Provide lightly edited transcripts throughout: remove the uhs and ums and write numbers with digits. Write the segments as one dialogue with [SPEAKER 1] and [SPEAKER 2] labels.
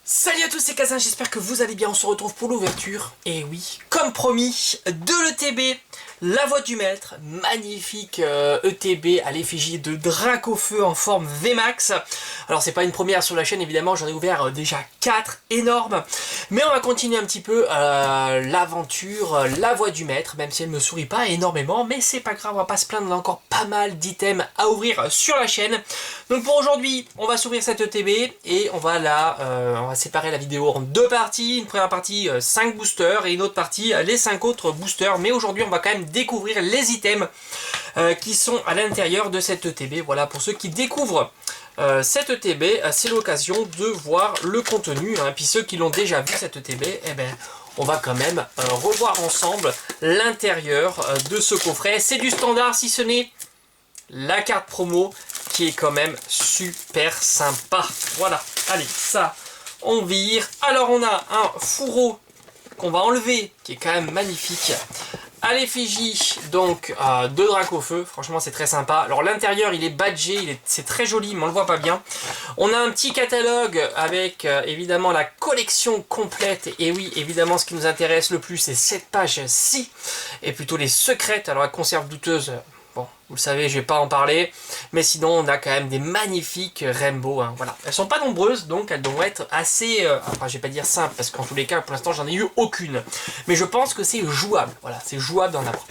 [SPEAKER 1] Salut à tous, c'est Kazan, j'espère que vous allez bien, on se retrouve pour l'ouverture, et oui, comme promis, de l'ETB, la voix du maître, magnifique ETB à l'effigie de Dracofeu en forme VMAX. Alors c'est pas une première sur la chaîne évidemment, j'en ai ouvert déjà 4 énormes, mais on va continuer un petit peu l'aventure, la voix du maître, même si elle me sourit pas énormément, mais c'est pas grave, on va pas se plaindre, on a encore pas mal d'items à ouvrir sur la chaîne. Donc pour aujourd'hui, on va s'ouvrir cette ETB, et on va séparer la vidéo en deux parties. Une première partie 5 boosters et une autre partie les 5 autres boosters. Mais aujourd'hui on va quand même découvrir les items qui sont à l'intérieur de cette ETB. Voilà, pour ceux qui découvrent cette ETB, c'est l'occasion de voir le contenu. Puis ceux qui l'ont déjà vu cette ETB, eh ben, on va quand même revoir ensemble l'intérieur de ce coffret. C'est du standard si ce n'est la carte promo qui est quand même super sympa. Voilà, allez, ça on vire. Alors on a un fourreau qu'on va enlever qui est quand même magnifique à l'effigie donc de Dracofeu. Franchement c'est très sympa. Alors l'intérieur il est badgé, c'est très joli mais on le voit pas bien. On a un petit catalogue avec évidemment la collection complète, et oui évidemment ce qui nous intéresse le plus c'est cette page-ci et plutôt les secrètes. Alors la conserve douteuse, bon, vous le savez, je vais pas en parler, mais sinon on a quand même des magnifiques rainbow. Voilà, elles sont pas nombreuses, donc elles devront être assez, enfin je vais pas dire simples, parce qu'en tous les cas, pour l'instant, j'en ai eu aucune. Mais je pense que c'est jouable. Voilà, c'est jouable d'en avoir.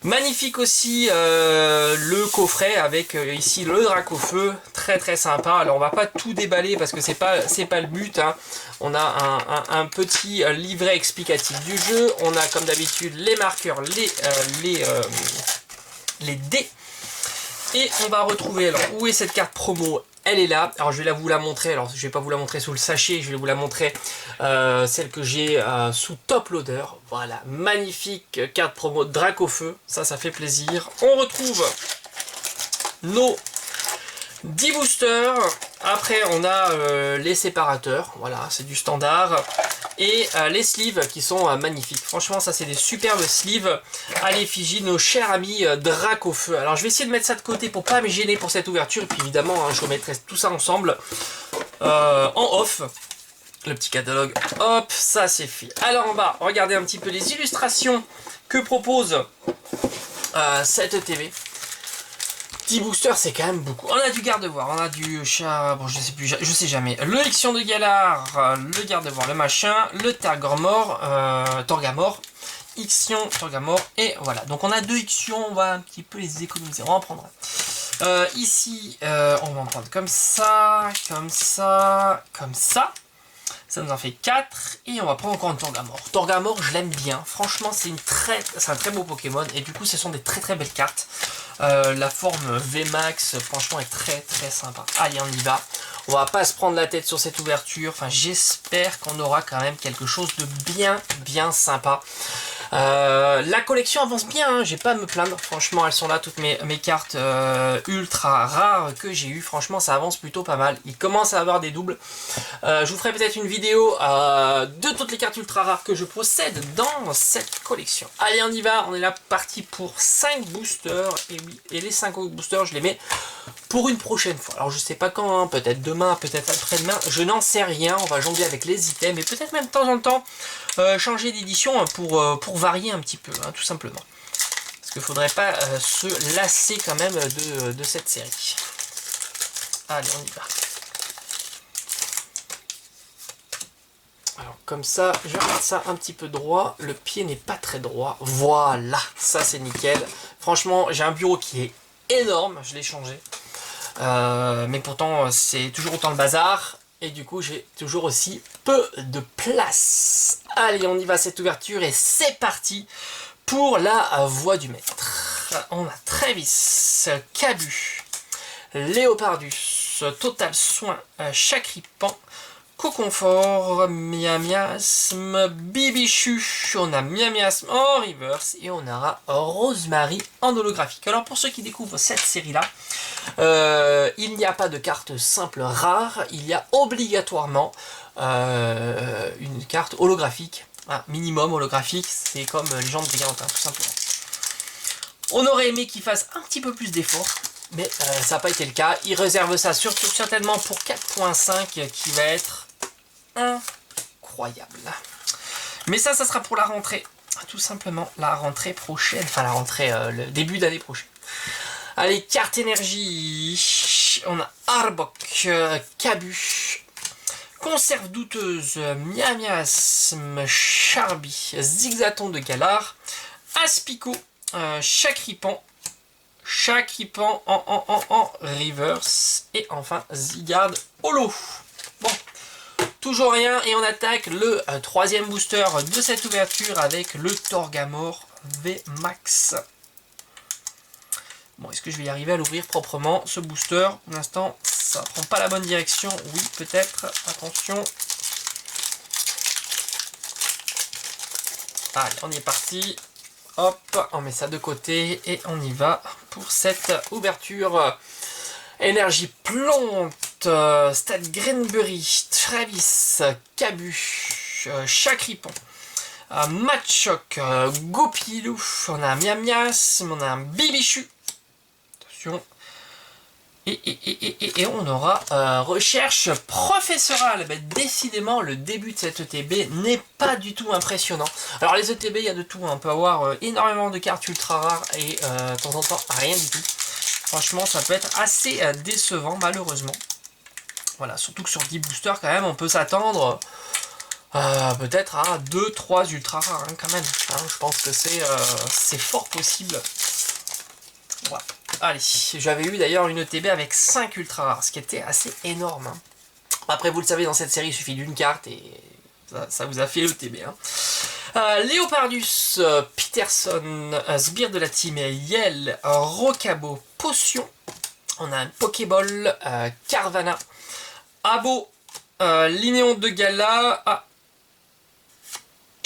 [SPEAKER 1] Magnifique aussi le coffret avec ici le Dracofeu, très très sympa. Alors on va pas tout déballer parce que c'est pas le but. On a un petit livret explicatif du jeu. On a comme d'habitude les marqueurs, les dés, et on va retrouver, alors où est cette carte promo, elle est là. Alors je vais vous la montrer, alors je vais pas vous la montrer sous le sachet, je vais vous la montrer celle que j'ai sous top loader. Voilà, magnifique carte promo Dracofeu, ça fait plaisir. On retrouve nos 10 boosters. Après on a les séparateurs, voilà, c'est du standard. Et les sleeves qui sont magnifiques. Franchement ça c'est des superbes sleeves à l'effigie de nos chers amis Dracofeu. Alors je vais essayer de mettre ça de côté pour pas me gêner pour cette ouverture. Et puis évidemment je vous mettrai tout ça ensemble en off. Le petit catalogue, hop, ça c'est fait. Alors on va regarder un petit peu les illustrations que propose cette ETB. 10 boosters c'est quand même beaucoup. On a du garde-voir, on a du chat, bon je sais plus, je sais jamais. Le Ixion de Galar, le garde-voir, le machin, le Torgamor, Ixion, Torgamor, et voilà. Donc on a deux Ixions, on va un petit peu les économiser, on va en prendre un. Ici, on va en prendre comme ça, comme ça, comme ça. Ça nous en fait 4, et on va prendre encore un Torgamor. Torgamor, je l'aime bien. Franchement, c'est un très beau Pokémon, et du coup, ce sont des très très belles cartes. La forme VMAX, franchement, est très très sympa. Allez, on y va. On va pas se prendre la tête sur cette ouverture. Enfin, j'espère qu'on aura quand même quelque chose de bien sympa. La collection avance bien, j'ai pas à me plaindre. Franchement, elles sont là, toutes mes cartes ultra rares que j'ai eues. Franchement, ça avance plutôt pas mal. Il commence à avoir des doubles. Je vous ferai peut-être une vidéo de toutes les cartes ultra rares que je possède dans cette collection. Allez, on y va. On est là parti pour 5 boosters. Et oui, et les 5 boosters, je les mets pour une prochaine fois. Alors, je sais pas quand, peut-être demain, peut-être après-demain. Je n'en sais rien. On va jongler avec les items et peut-être même de temps en temps changer d'édition pour varier un petit peu, tout simplement. Parce qu'il ne faudrait pas se lasser quand même de cette série. Allez, on y va. Alors comme ça, je vais mettre ça un petit peu droit. Le pied n'est pas très droit. Voilà, ça c'est nickel. Franchement, j'ai un bureau qui est énorme. Je l'ai changé. Mais pourtant, c'est toujours autant le bazar. Et du coup, j'ai toujours aussi peu de place. Allez, on y va, cette ouverture, et c'est parti pour la voix du maître. On a Travis, Cabu, Léopardus, Total Soin, Chakripan, Coconfort, Miamiasme, Bibichu, on a Miamiasme en reverse, et on aura Rosemary en holographique. Alors pour ceux qui découvrent cette série-là, il n'y a pas de carte simple rare, il y a obligatoirement une carte holographique, minimum holographique, c'est comme les gens de Brigantin, tout simplement. On aurait aimé qu'il fasse un petit peu plus d'efforts, mais ça n'a pas été le cas. Il réserve ça surtout certainement pour 4.5 qui va être incroyable. Mais ça sera pour la rentrée. Tout simplement la rentrée prochaine. Enfin la rentrée, le début d'année prochaine. Allez, carte énergie. On a Arbok, Kabu, Conserve douteuse, Miasme, Charby, Zigzaton de Galar, Aspico, Chakripan en reverse, et enfin Zygarde Holo. Bon, toujours rien, et on attaque le troisième booster de cette ouverture avec le Torgamore VMAX. Bon, est-ce que je vais y arriver à l'ouvrir proprement, ce booster? Pour l'instant, ça prend pas la bonne direction. Oui, peut-être. Attention. Allez, on y est parti. Hop, on met ça de côté et on y va pour cette ouverture. Énergie plante, Stade Greenberry, Travis, Kabu, Chakripan, Machoc, Gopilou, on a un Miamias, on a un Bibichu. Attention. Et on aura recherche professorale. Ben, décidément, le début de cette ETB n'est pas du tout impressionnant. Alors les ETB, il y a de tout. On peut avoir énormément de cartes ultra rares et de temps en temps, rien du tout. Franchement, ça peut être assez décevant, malheureusement. Voilà, surtout que sur 10 boosters, quand même, on peut s'attendre peut-être à 2-3 ultra rares, hein, quand même. Hein, je pense que c'est fort possible. Voilà. Allez, j'avais eu d'ailleurs une ETB avec 5 ultra rares, ce qui était assez énorme. Hein. Après, vous le savez, dans cette série, il suffit d'une carte et ça vous a fait l'ETB. Hein. Léopardus, Peterson, Sbire de la team, Yel, Rocabo, Potion. On a un Pokéball, Carvana, Abo, Linéon de Gala.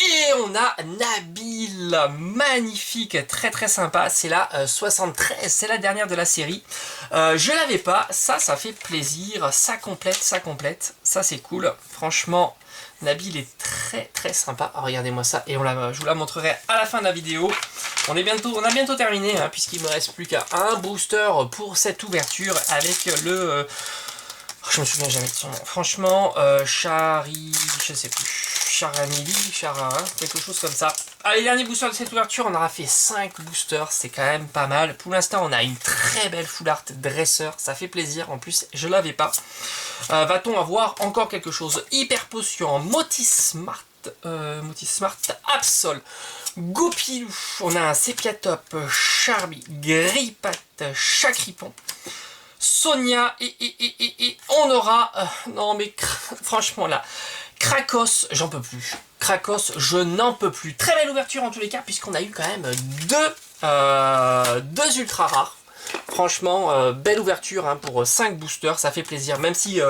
[SPEAKER 1] Et on a Nabil, magnifique, très très sympa, c'est la 73, c'est la dernière de la série. Je l'avais pas, ça fait plaisir, ça complète, ça c'est cool. Franchement, Nabil est très très sympa. Oh, regardez-moi ça, et je vous la montrerai à la fin de la vidéo. On a bientôt terminé, hein, puisqu'il me reste plus qu'un booster pour cette ouverture avec le... je me souviens jamais de son nom. Franchement, Chari... je sais plus. Charamili, Charara, quelque chose comme ça. Allez, dernier booster de cette ouverture, on aura fait 5 boosters, c'est quand même pas mal. Pour l'instant, on a une très belle full art dresseur, ça fait plaisir. En plus, je l'avais pas. Va-t-on avoir encore quelque chose? Hyper Potion, Motismart, Absol, Gopilou, on a un Sepiatop, Charby, Grippat, Chakripan, Sonia, et on aura... non mais franchement là... Krakos, j'en peux plus. Krakos, je n'en peux plus. Très belle ouverture en tous les cas, puisqu'on a eu quand même deux ultra rares. Franchement, belle ouverture hein, pour 5 boosters, ça fait plaisir. Même si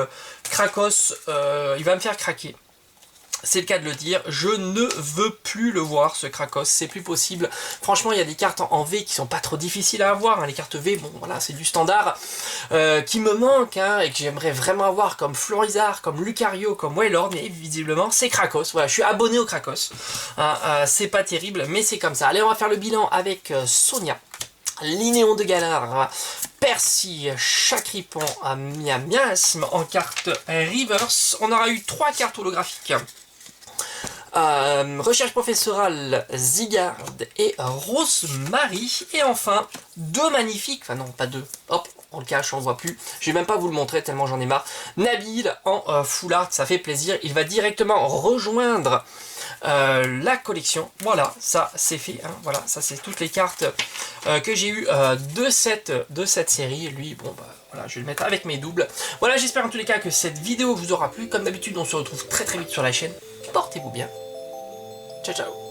[SPEAKER 1] Krakos, il va me faire craquer. C'est le cas de le dire, je ne veux plus le voir ce Krakos, c'est plus possible. Franchement, il y a des cartes en V qui sont pas trop difficiles à avoir, hein. Les cartes V, bon voilà, c'est du standard, qui me manquent, hein, et que j'aimerais vraiment avoir, comme Florizard, comme Lucario, comme Wailord, mais visiblement c'est Krakos. Voilà, je suis abonné au Krakos, hein, c'est pas terrible, mais c'est comme ça. Allez, on va faire le bilan avec Sonia, Linéon de Galar, Percy, Chakripan, Miasme en carte reverse. On aura eu 3 cartes holographiques. Recherche professorale, Zygarde et Rosemary. Et enfin, 2 magnifiques, enfin non, pas 2, hop, on le cache, on le voit plus. Je vais même pas vous le montrer tellement j'en ai marre. Nabil en full art, ça fait plaisir. Il va directement rejoindre la collection. Voilà, ça c'est fait. Hein. Voilà, ça c'est toutes les cartes que j'ai eues de cette série. Lui, bon bah voilà, je vais le mettre avec mes doubles. Voilà, j'espère en tous les cas que cette vidéo vous aura plu. Comme d'habitude, on se retrouve très très vite sur la chaîne. Portez-vous bien. Ciao ciao.